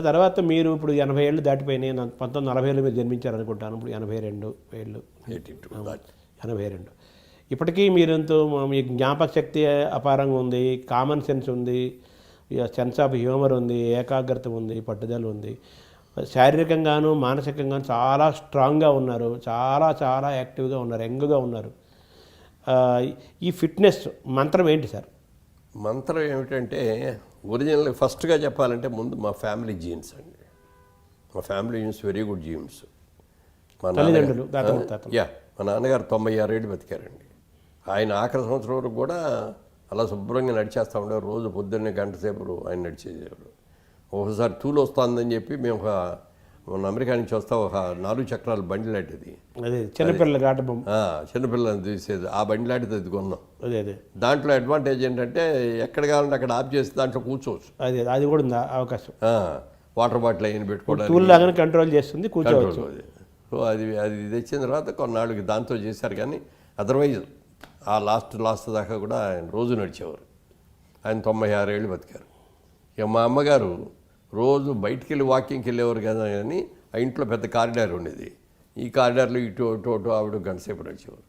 తర్వాత మీరు ఇప్పుడు 80 ఏళ్ళు దాటిపోయినాయి. 1940లో మీరు జన్మించారనుకుంటాను. ఇప్పుడు 82 ఏళ్ళు, 82. ఇప్పటికీ మీరంతో మీ జ్ఞాపక శక్తి అపారంగా ఉంది, కామన్ సెన్స్ ఉంది, సెన్స్ ఆఫ్ హ్యూమర్ ఉంది, ఏకాగ్రత ఉంది, పట్టుదల ఉంది. శారీరకంగాను మానసికంగాను చాలా స్ట్రాంగ్గా ఉన్నారు, చాలా చాలా యాక్టివ్గా ఉన్నారు, యంగ్గా ఉన్నారు. ఈ ఫిట్నెస్ మంత్రం ఏంటి సార్? మంత్రం ఏమిటంటే ఒరిజినల్ ఫస్ట్గా చెప్పాలంటే ముందు మా ఫ్యామిలీ జీన్స్ అండి. మా family genes very good jeans. మా తల్లిదండ్రులు మా నాన్నగారు 96 ఏళ్ళు బతికారండి. ఆయన ఆఖరి సంవత్సరం వరకు కూడా అలా శుభ్రంగా నడిచేస్తూ ఉండేవారు. రోజు పొద్దున్నే గంట సేపు ఆయన నడిచేసేవారు. ఒకసారి తూలు వస్తుందని చెప్పి మేము మన అమెరికా నుంచి వస్తా ఒక 4 చక్రాల బండి లాంటిది, అదే చిన్నపిల్లల ఆట బొమ్మ, చిన్నపిల్లలని తీసేది ఆ బండి లాంటిది అది కొన్నాం. అదే దాంట్లో అడ్వాంటేజ్ ఏంటంటే ఎక్కడ కావాలంటే అక్కడ ఆఫ్ చేసి దాంట్లో కూర్చోవచ్చు. అది కూడా ఉంది అవకాశం. వాటర్ బాటిల్ అయిన పెట్టుకోవడానికి టూల్ లాగానే కంట్రోల్ చేస్తుంది, కూర్చోవచ్చు. సో అది తెచ్చిన తర్వాత కొన్నాళ్ళకి దాంతో చేశారు. కానీ అదర్వైజ్ ఆ లాస్ట్ దాకా కూడా ఆయన రోజు నడిచేవారు. ఆయన 96 ఏళ్ళు బతికారు. ఇక మా అమ్మగారు రోజు బయటికి వెళ్ళి వాకింగ్కి వెళ్ళేవారు కదా, కానీ ఆ ఇంట్లో పెద్ద కారిడార్ ఉండేది. ఈ కారిడార్లో ఇటు ఆవిడ గంట సేపు నడిచేవారు.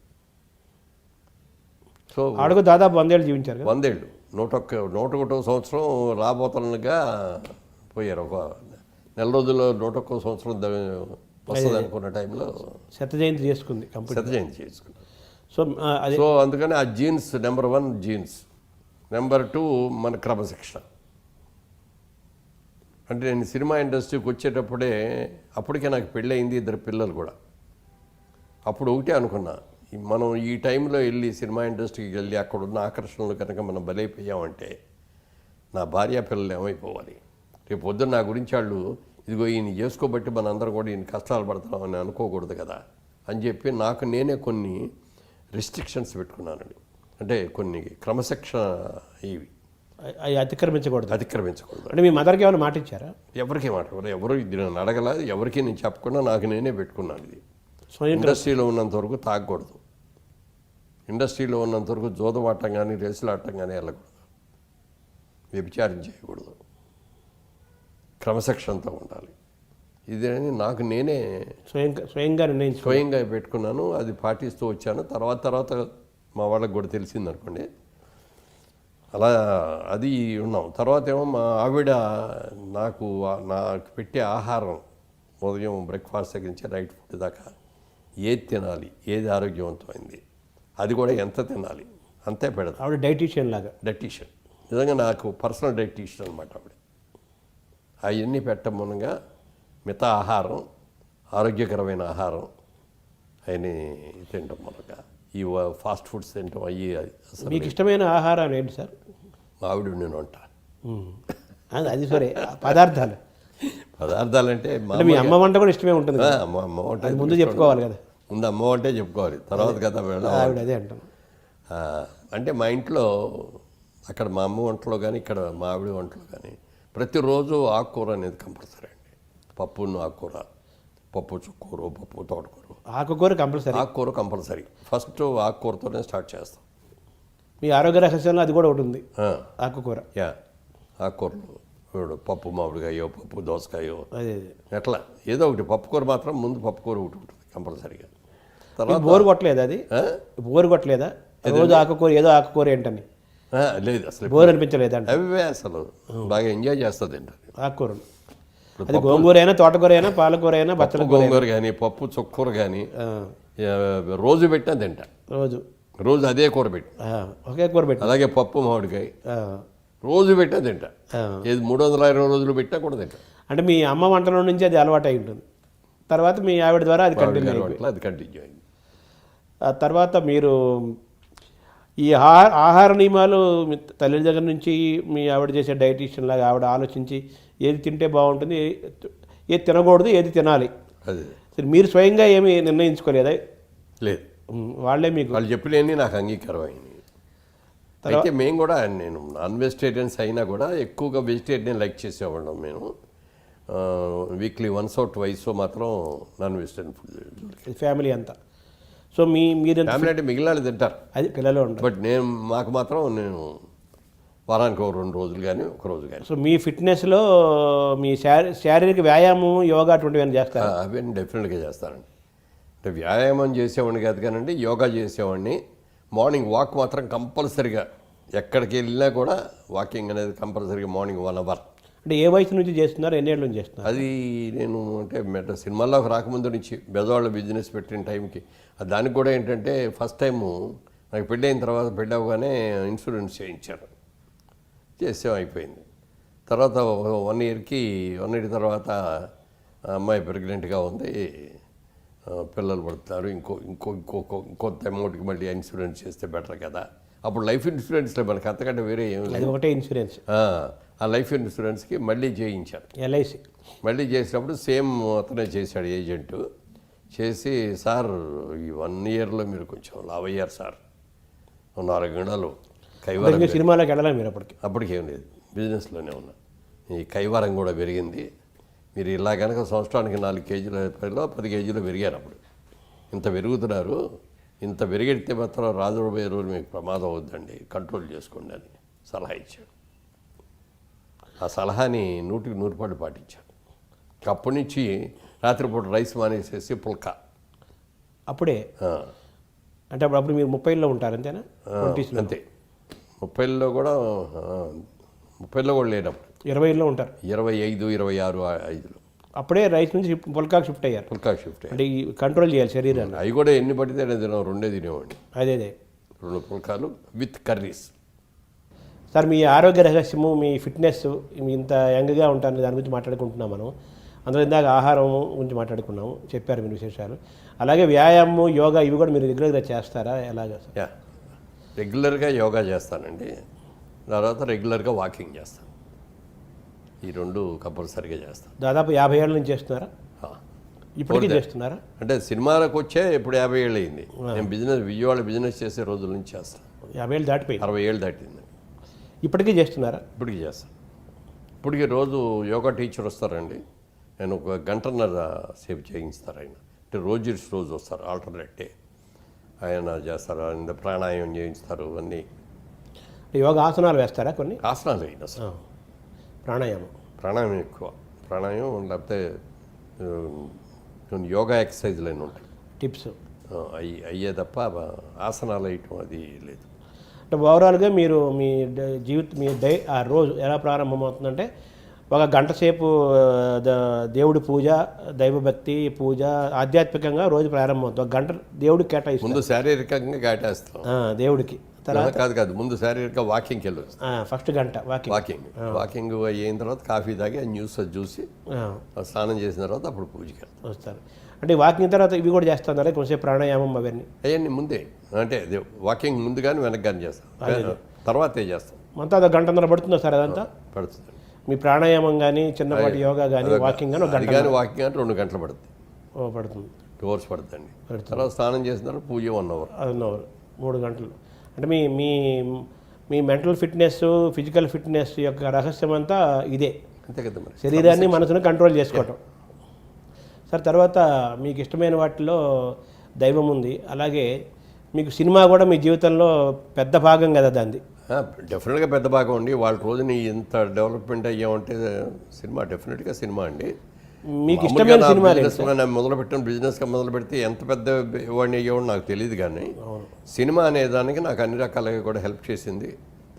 సో ఆవిడకు దాదాపు 100 ఏళ్ళు జీవించారు. 100 ఏళ్ళు, 101వ సంవత్సరం రాబోతుండగా పోయారు. ఒక నెల రోజుల్లో 101వ సంవత్సరం వస్తుంది అనుకున్న టైంలో శత జయంతి చేసుకుంది. సో అందుకని ఆ జీన్స్ నెంబర్ 1 జీన్స్. నెంబర్ 2 మన క్రమశిక్షణ. అంటే నేను సినిమా ఇండస్ట్రీకి వచ్చేటప్పుడే అప్పటికే నాకు పెళ్ళయింది, 2 పిల్లలు కూడా. అప్పుడు ఒకటే అనుకున్నా, మనం ఈ టైంలో వెళ్ళి సినిమా ఇండస్ట్రీకి వెళ్ళి అక్కడ ఉన్న ఆకర్షణలు కనుక మనం బలైపోయామంటే నా భార్య పిల్లలు ఏమైపోవాలి? రేపు పొద్దున్న నా గురించి వాళ్ళు ఇదిగో ఈయన చేసుకోబట్టి మనందరం కూడా ఈయన కష్టాలు పడతామని అనుకోకూడదు కదా అని చెప్పి నాకు నేనే కొన్ని రెస్ట్రిక్షన్స్ పెట్టుకున్నానండి. అంటే కొన్ని క్రమశిక్షణ ఇవి అతిక్రమించకూడదు. అంటే మీ మదర్కి ఏమైనా మాట ఇచ్చారా? ఎవరికి మాట ఎవరు ఇది నన్ను అడగల, ఎవరికి నేను చెప్పకుండా నాకు నేనే పెట్టుకున్నాను. ఇది ఇండస్ట్రీలో ఉన్నంత వరకు తాగకూడదు, ఇండస్ట్రీలో ఉన్నంత వరకు జోదమాటం కానీ రేసులాటం కానీ వెళ్ళకూడదు, వ్యభిచారం చేయకూడదు, క్రమశిక్షణతో ఉండాలి. ఇదేని నాకు నేనే స్వయంగా పెట్టుకున్నాను. అది పాటిస్తూ వచ్చాను. తర్వాత మా వాళ్ళకి కూడా తెలిసిందనుకోండి, అలా అది ఉన్నాం. తర్వాత ఏమో మా ఆవిడ నాకు పెట్టే ఆహారం ఉదయం బ్రేక్ఫాస్ట్ దగ్గర నుంచి నైట్ ఫుడ్ దాకా ఏది తినాలి, ఏది ఆరోగ్యవంతమైంది, అది కూడా ఎంత తినాలి అంతే పెడతాను. ఆవిడ డైటీషియన్ నిజంగా నాకు పర్సనల్ డైటీషియన్ అనమాట ఆవిడ. అవన్నీ పెట్టమనగా మిగతా ఆహారం, ఆరోగ్యకరమైన ఆహారం అవన్నీ తింటాం. మనగా ఈ ఫాస్ట్ ఫుడ్స్ తింటాం అయ్యి. అసలు మీకు ఇష్టమైన ఆహారం ఏంటి సార్? ఆవిడ నేను వంట. అది సరే, పదార్థాలు అంటే మీ అమ్మ వంట కూడా ఇష్టమే ఉంటుంది. అమ్మ వంట ముందు చెప్పుకోవాలి కదా, ముందు అమ్మ వంటే చెప్పుకోవాలి, తర్వాత కదా ఆవిడ అదే అంటాను. అంటే మా ఇంట్లో అక్కడ మా అమ్మ వంటలో కానీ ఇక్కడ మా ఆవిడ వంటలో కానీ ప్రతిరోజు ఆకుకూర అనేది కంపల్సరీ అండి. పప్పును ఆకుకూర, పప్పు చుక్కూర, పప్పు తోటకూర, ఆకుకూర కంపల్సరీ. ఫస్ట్ ఆకుకూరతోనే స్టార్ట్ చేస్తాం. మీ ఆరోగ్య రహస్యంలో అది కూడా ఒకటి ఉంది, ఆకుకూర. ఆకుకూరలు పప్పు మామిడికాయో, పప్పు దోసకాయో, ఎట్లా ఏదో ఒకటి. పప్పుకూర మాత్రం ముందు పప్పుకూర ఒకటి ఉంటుంది కంపల్సరీగా. తర్వాత బోరు కొట్టలేదు, అది బోరు కొట్టలేదా రోజు ఆకుకూర ఏదో ఆకుకూర ఏంటని? లేదు, అసలు బోర్ అనిపించలేదండి. అవే అసలు బాగా ఎంజాయ్ చేస్తుంది ఏంటండి ఆకుకూరలు. అది గోంగూర అయినా, తోటకూర అయినా, పాలకూర అయినా, బచ్చల గోంగూర కానీ, పప్పు చుక్కూర కానీ రోజు పెట్టినా తింటా. రోజు అదే కూర పెట్టి, ఒకే కూర పెట్టి, అలాగే పప్పు మామిడికాయ రోజు పెట్టినా తింటా. ఏది 320 రోజులు పెట్టినా కూడా తింటా. అంటే మీ అమ్మ వంటలో నుంచి అది అలవాటు అయి ఉంటుంది. తర్వాత మీ ఆవిడ ద్వారా అది కంటిన్యూ అయింది. ఆ తర్వాత మీరు ఈ ఆహార నియమాలు మీ తల్లి దగ్గర నుంచి మీ ఆవిడ చేసే డైటీషియన్ లాగా ఆవిడ ఆలోచించి ఏది తింటే బాగుంటుంది, ఏది తినకూడదు, ఏది తినాలి, సరే మీరు స్వయంగా ఏమి నిర్ణయించుకోలేదా? లేదు, వాళ్ళు చెప్పినవి నాకు అంగీకారం అయింది. అయితే మేము కూడా, నేను నాన్ వెజిటేరియన్స్ అయినా కూడా ఎక్కువగా వెజిటేరియన్ లైక్ చేసేవాళ్ళం. మేము వీక్లీ వన్స్ ఆర్ ట్వైస్ మాత్రం నాన్ వెజిటేరియన్ ఫుడ్ ఫ్యామిలీ అంతా. సో మీరు ఫ్యామిలీ అంటే మిగిలిన తింటారు, అది పిల్లలు ఉంటారు. బట్ మాకు మాత్రం నేను వారానికి ఒక 2 రోజులు కానీ ఒక రోజు కానీ. సో మీ ఫిట్నెస్లో మీ శారీరక వ్యాయామం యోగా అటువంటివి ఏమైనా చేస్తారా? అవన్నీ డెఫినెట్గా చేస్తానండి. అంటే వ్యాయామం చేసేవాడిని కాదు కానండి, యోగా చేసేవాడిని. మార్నింగ్ వాక్ మాత్రం కంపల్సరిగా, ఎక్కడికి వెళ్ళినా కూడా వాకింగ్ అనేది కంపల్సరీగా మార్నింగ్ 1 అవర్. అంటే ఏ వయసు నుంచి చేస్తున్నారు, ఎన్నేళ్ళ నుంచి చేస్తున్నారు? అది నేను అంటే సినిమాల్లోకి రాకముందు నుంచి బెజవాళ్ళ బిజినెస్ పెట్టిన టైంకి, దానికి కూడా ఏంటంటే ఫస్ట్ టైము నాకు పెళ్ళి అయిన తర్వాత, పెళ్ళి అవ్వగానే ఇన్సూరెన్స్ చేయించారు. చేసాం, అయిపోయింది. తర్వాత 1 ఇయర్ తర్వాత అమ్మాయి ప్రెగ్నెంట్గా ఉంది, పిల్లలు పడుతున్నారు, ఇంకొంత అమౌంట్కి మళ్ళీ ఇన్సూరెన్స్ చేస్తే బెటర్ కదా. అప్పుడు లైఫ్ ఇన్సూరెన్స్లో మనకి అంతకంటే వేరే ఏం లేదు, ఒకటే ఇన్సూరెన్స్. ఆ లైఫ్ ఇన్సూరెన్స్కి మళ్ళీ చేయించారు. ఎల్ఐసి మళ్ళీ చేసినప్పుడు సేమ్ అతనే చేశాడు ఏజెంటు. చేసి, సార్ ఈ 1 ఇయర్లో మీరు కొంచెం లావ్ అయ్యారు సార్, 4 గంటలు కైవారం. సినిమాలోకి వెళ్ళాలి మీరు అప్పటికేం లేదు, బిజినెస్లోనే ఉన్నా. ఈ కైవారం కూడా పెరిగింది. మీరు ఇలా కనుక సంవత్సరానికి 4 కేజీల 10 కేజీలు పెరిగారు. అప్పుడు ఇంత పెరుగుతున్నారు, ఇంత పెరిగితే మాత్రం రాజుబోయే రోజు మీకు ప్రమాదం అవుద్దండి, కంట్రోల్ చేసుకోండి అని సలహా ఇచ్చాడు. ఆ సలహాని 100కి 100 పాటించాను. అప్పటి నుంచి రాత్రిపూట రైస్ మానేసేసి పుల్కా. అప్పుడే అంటే అప్పుడు మీరు 30లో ఉంటారు అంతేనా? అంతే, 30లో కూడా 30లో కూడా లేనప్పుడు 20లో ఉంటారు. 25, 26, 5లో అప్పుడే రైస్ నుంచి పుల్కాకి షిఫ్ట్ అయ్యారు. పుల్కాకి షిఫ్ట్ అయ్యారు. అంటే ఈ కంట్రోల్ చేయాలి శరీరాన్ని. అవి కూడా ఎన్ని పడితే తినాం, 2 తినేవాడిని. అదే 2 పుల్కాలు విత్ కర్రీస్. సార్, మీ ఆరోగ్య రహస్యము, మీ ఫిట్నెస్, మీ ఇంత యంగ్గా ఉంటారని దాని గురించి మాట్లాడుకుంటున్నాం మనం. అందులో ఇందాక ఆహారం గురించి మాట్లాడుకున్నాము, చెప్పారు మీరు విశేషాలు. అలాగే వ్యాయామం, యోగా ఇవి కూడా మీరు రెగ్యులర్గా చేస్తారా, ఎలాగా? రెగ్యులర్గా యోగా చేస్తానండి. తర్వాత రెగ్యులర్గా వాకింగ్ చేస్తాను. ఈ 2 కంపల్సరీగా చేస్తాను. దాదాపు 50 ఏళ్ళ నుంచి చేస్తున్నారా? ఇప్పటికీ చేస్తున్నారా? అంటే సినిమాలకు వచ్చే ఇప్పుడు 50 ఏళ్ళు అయింది. నేను విజయవాడ బిజినెస్ చేసే రోజుల నుంచి చేస్తాను. 50 ఏళ్ళు దాటిపోయింది. 60 ఏళ్ళు దాటింది. ఇప్పటికీ చేస్తున్నారా? ఇప్పటికీ చేస్తాను. ఇప్పటికీ రోజు యోగా టీచర్ వస్తారండి, నేను 1 గంటన్నర సేపు చేయిస్తారు ఆయన. అంటే రోజు వస్తారు, ఆల్టర్నేట్ డే ఆయన చేస్తారు. ఆయన ప్రాణాయామం చేయిస్తారు. అన్నీ యోగా ఆసనాలు వేస్తారా? కొన్ని ఆసనాలు అయినా సార్, ప్రాణాయామం ఎక్కువ. ప్రాణాయామం లేకపోతే యోగా ఎక్సర్సైజ్లు అయినా ఉంటాయి, టిప్స్ అయ్యే తప్ప ఆసనాలు వేయటం అది లేదు. అంటే ఓవరాల్గా మీరు మీ ఆ రోజు ఎలా ప్రారంభమవుతుందంటే, 1 గంట సేపు దేవుడి పూజ, దైవభక్తి పూజ, ఆధ్యాత్మికంగా రోజు ప్రారంభమవుతుంది. 1 గంట దేవుడికి కేటాయిస్తాం. ముందు శారీరకంగా కేటాయిస్తాం దేవుడికి. తర్వాత కాదు ముందు శారీరక వాకింగ్కి వెళ్ళి ఫస్ట్ గంట వాకింగ్ అయిన తర్వాత కాఫీ తాగి న్యూస్ చూసి స్నానం చేసిన తర్వాత అప్పుడు పూజకి వస్తారు. అంటే వాకింగ్ తర్వాత ఇవి కూడా చేస్తున్నారు, కొంచెం ప్రాణాయామం అవన్నీ ముందే. అంటే వాకింగ్ ముందు కానీ వెనక్కి కానీ చేస్తాం, తర్వాతే చేస్తాం. అంతా 1 గంటన్నర పడుతుందా సార్? అదంతా పడుతుంది. మీ ప్రాణాయామం కానీ, చిన్నపాటి యోగా కానీ, వాకింగ్ కానీ 1 గంట, వాకింగ్ కానీ 2 గంటలు పడుతుంది. పడుతుంది, 2 hours పడుతుందండి. తర్వాత స్నానం చేసిన తర్వాత పూజ 1 hour. 1 hour, 3 గంటలు. అంటే మీ మీ మీ మెంటల్ ఫిట్నెస్, ఫిజికల్ ఫిట్నెస్ యొక్క రహస్యం అంతా ఇదే. అంతే కదా మరి, శరీరాన్ని మనసును కంట్రోల్ చేసుకోవటం. సార్, తర్వాత మీకు ఇష్టమైన వాటిలో దైవం ఉంది, అలాగే మీకు సినిమా కూడా మీ జీవితంలో పెద్ద భాగం కదా దాన్ని? డెఫినెట్గా పెద్ద భాగం అండి. వాళ్ళ రోజుని ఇంత డెవలప్మెంట్ అయ్యామంటే డెఫినెట్గా సినిమా అండి. మీకు ఇష్టమైన సినిమా మొదలుపెట్టిన బిజినెస్గా మొదలు పెడితే ఎంత పెద్ద వాడిని అయ్యేవాడు నాకు తెలియదు, కానీ సినిమా అనే దానికి నాకు అన్ని రకాలుగా కూడా హెల్ప్ చేసింది.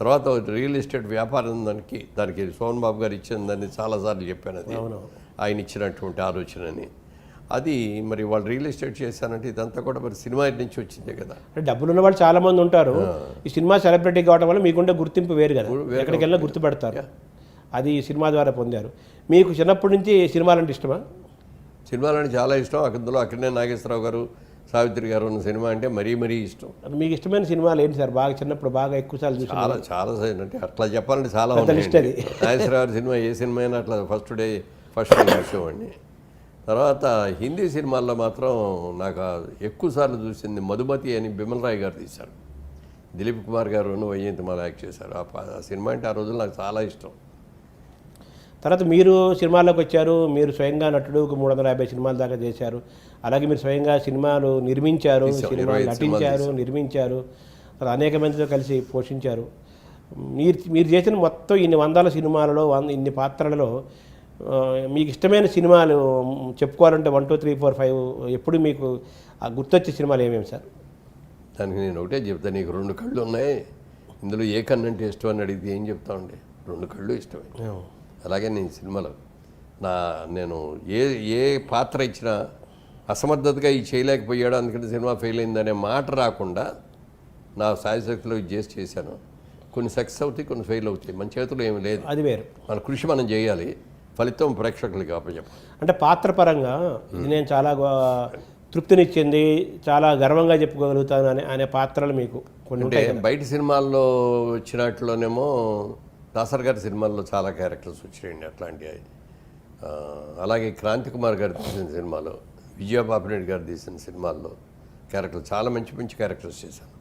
తర్వాత రియల్ ఎస్టేట్ వ్యాపారం దానికి సోహన్ బాబు గారు ఇచ్చిందని చాలాసార్లు చెప్పాను. అది ఆయన ఇచ్చినటువంటి ఆలోచనని. అది మరి వాళ్ళు రియల్ ఎస్టేట్ చేశానంటే ఇదంతా కూడా మరి సినిమా నుంచి వచ్చిందే కదా. డబ్బులు ఉన్న వాళ్ళు చాలా మంది ఉంటారు. ఈ సినిమా సెలబ్రిటీ కావడం వల్ల మీకుండే గుర్తింపు వేరు కదా, ఎక్కడికి వెళ్ళినా గుర్తుపెడతారు. అది సినిమా ద్వారా పొందారు. మీకు చిన్నప్పటి నుంచి సినిమాలంటే ఇష్టమా? సినిమాలంటే చాలా ఇష్టం. అందులో అక్కడనే నాగేశ్వరరావు గారు, సావిత్రి గారు ఉన్న సినిమా అంటే మరీ ఇష్టం. మీకు ఇష్టమైన సినిమాలు ఏంటి సార్? బాగా చిన్నప్పుడు బాగా ఎక్కువసార్లు చూసి? చాలా అంటే అట్లా చెప్పాలంటే చాలా ఉన్నాయి. నాగేశ్వరరావు గారి సినిమా ఏ సినిమా అయినా అట్లా ఫస్ట్ డే చూసేవాడిని. తర్వాత హిందీ సినిమాల్లో మాత్రం నాకు ఎక్కువసార్లు చూసింది మధుమతి అని బిమల్ రాయ్ గారు తీశారు. దిలీప్ కుమార్ గారు వైజయంతిమాల యాక్ట్ చేశారు. ఆ సినిమా అంటే ఆ రోజుల్లో నాకు చాలా ఇష్టం. తర్వాత మీరు సినిమాల్లోకి వచ్చారు, మీరు స్వయంగా నటుడు 350 సినిమాల దాకా చేశారు. అలాగే మీరు స్వయంగా సినిమాలు నిర్మించారు, నటించారు, నిర్మించారు, అనేక మందితో కలిసి పోషించారు. మీరు చేసిన మొత్తం ఇన్ని వందల సినిమాలలో ఇన్ని పాత్రలలో మీకు ఇష్టమైన సినిమాలు చెప్పుకోవాలంటే 1 2 3 4 5 ఎప్పుడు మీకు గుర్తొచ్చే సినిమాలు ఏమేమి సార్? దానికి నేను ఒకటే చెప్తాను, నీకు 2 కళ్ళు ఉన్నాయి, ఇందులో ఏ కన్ను అంటే ఇష్టం అని అడిగితే ఏం చెప్తామండి? 2 కళ్ళు ఇష్టమే. అలాగే నేను సినిమాలో నేను ఏ పాత్ర ఇచ్చినా అసమర్థతగా ఇది చేయలేకపోయాడు అందుకని సినిమా ఫెయిల్ అయిందనే మాట రాకుండా నా సాయశక్తిలో ఇది చేశాను. కొన్ని సక్సెస్ అవుతాయి, కొన్ని ఫెయిల్ అవుతాయి, మన చేతిలో ఏమి లేదు, అది వేరు. మన కృషి మనం చేయాలి, ఫలితం ప్రేక్షకులకి అప్పచెప్పాలి. అంటే పాత్ర పరంగా ఇది నేను చాలా తృప్తినిచ్చింది, చాలా గర్వంగా చెప్పుకోగలుగుతాను అనే పాత్రలు మీకు కొన్ని అంటే బయట సినిమాల్లో వచ్చినట్లోనేమో దాసర్ గారి సినిమాల్లో చాలా క్యారెక్టర్స్ వచ్చాయండి అట్లాంటివి. అలాగే క్రాంతి కుమార్ గారు తీసిన సినిమాలో, విజయబాబురెడ్డి గారు తీసిన సినిమాల్లో క్యారెక్టర్లు చాలా మంచి క్యారెక్టర్స్ చేశాను.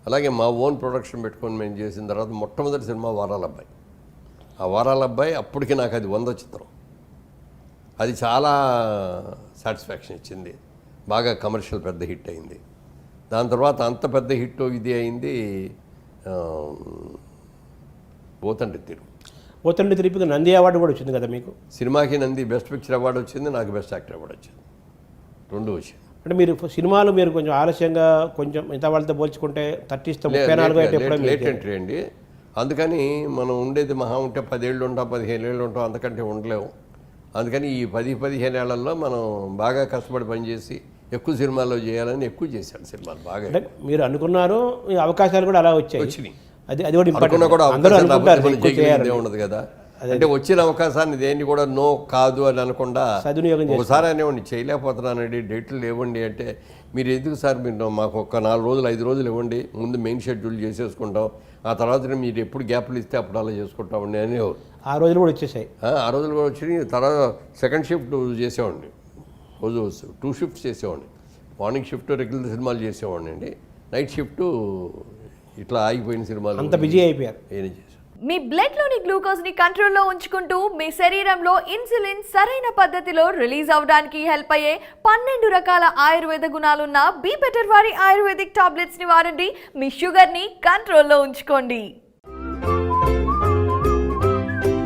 అలాగే మా ఓన్ ప్రొడక్షన్ పెట్టుకొని మేము చేసిన తర్వాత మొట్టమొదటి సినిమా వారాల అబ్బాయి. ఆ వారాల అబ్బాయి అప్పటికి నాకు అది 100 చిత్రం. అది చాలా సాటిస్ఫాక్షన్ ఇచ్చింది, బాగా కమర్షియల్ పెద్ద హిట్ అయింది. దాని తర్వాత అంత పెద్ద హిట్ ఇది అయింది పోతండి తిరుపతి నంది అవార్డు కూడా వచ్చింది కదా మీకు? సినిమాకి నంది బెస్ట్ పిక్చర్ అవార్డు వచ్చింది, నాకు బెస్ట్ యాక్టర్ అవార్డు వచ్చింది, 2 వచ్చింది. అంటే మీరు సినిమాలు కొంచెం ఆలస్యంగా కొంచెం మిగతా వాళ్ళతో పోల్చుకుంటే 30 34 అయితే లేట్ ఎంట్రీ అండి. అందుకని మనం ఉండేది మహా ఉంటే 10 ఏళ్ళు ఉంటాం, 15 ఏళ్ళు ఉంటాం, అంతకంటే ఉండలేము. అందుకని ఈ 10-15 ఏళ్లలో మనం బాగా కష్టపడి పనిచేసి ఎక్కువ సినిమాల్లో చేయాలని ఎక్కువ చేశాను సినిమాలు బాగా. మీరు అనుకున్నారు, అవకాశాలు కూడా అలా వచ్చినాయి. అది కూడా ఉండదు కదా. అంటే వచ్చిన అవకాశాన్ని దేన్ని కూడా నో కాదు అని అనకుండా ఒకసారి అనేవ్వండి, చేయలేకపోతున్నానండి, డేట్లు లేవండి అంటే, మీరు ఎందుకు సార్ మీరు మాకు ఒక 4 రోజులు 5 రోజులు ఇవ్వండి, ముందు మెయిన్ షెడ్యూల్ చేసేసుకుంటాం, ఆ తర్వాత మీరు ఎప్పుడు గ్యాప్లు ఇస్తే అప్పుడు అలా చేసుకుంటామండి అని. ఆ రోజులు కూడా వచ్చేసాయి. ఆ రోజులు కూడా వచ్చి తర్వాత సెకండ్ షిఫ్ట్ చేసేవాడిని, రోజు 2 షిఫ్ట్స్ చేసేవాడిని. మార్నింగ్ షిఫ్ట్ రెగ్యులర్ సినిమాలు చేసేవాడిని అండి, నైట్ షిఫ్ట్ ఇట్లా ఆగిపోయిన సినిమాలు. అంత బిజీ అయిపోయారు. మీ బ్లడ్ లోని గ్లూకోజ్ ని కంట్రోల్లో ఉంచుకుంటూ మీ శరీరంలో ఇన్సులిన్ సరైన పద్ధతిలో రిలీజ్ అవడానికి హెల్ప్ అయ్యే 12 రకాల ఆయుర్వేద గుణాలున్న బీ బెటర్ వారి ఆయుర్వేదిక్ టాబ్లెట్స్ ని వాడండి. మీ షుగర్ ని కంట్రోల్లో ఉంచుకోండి.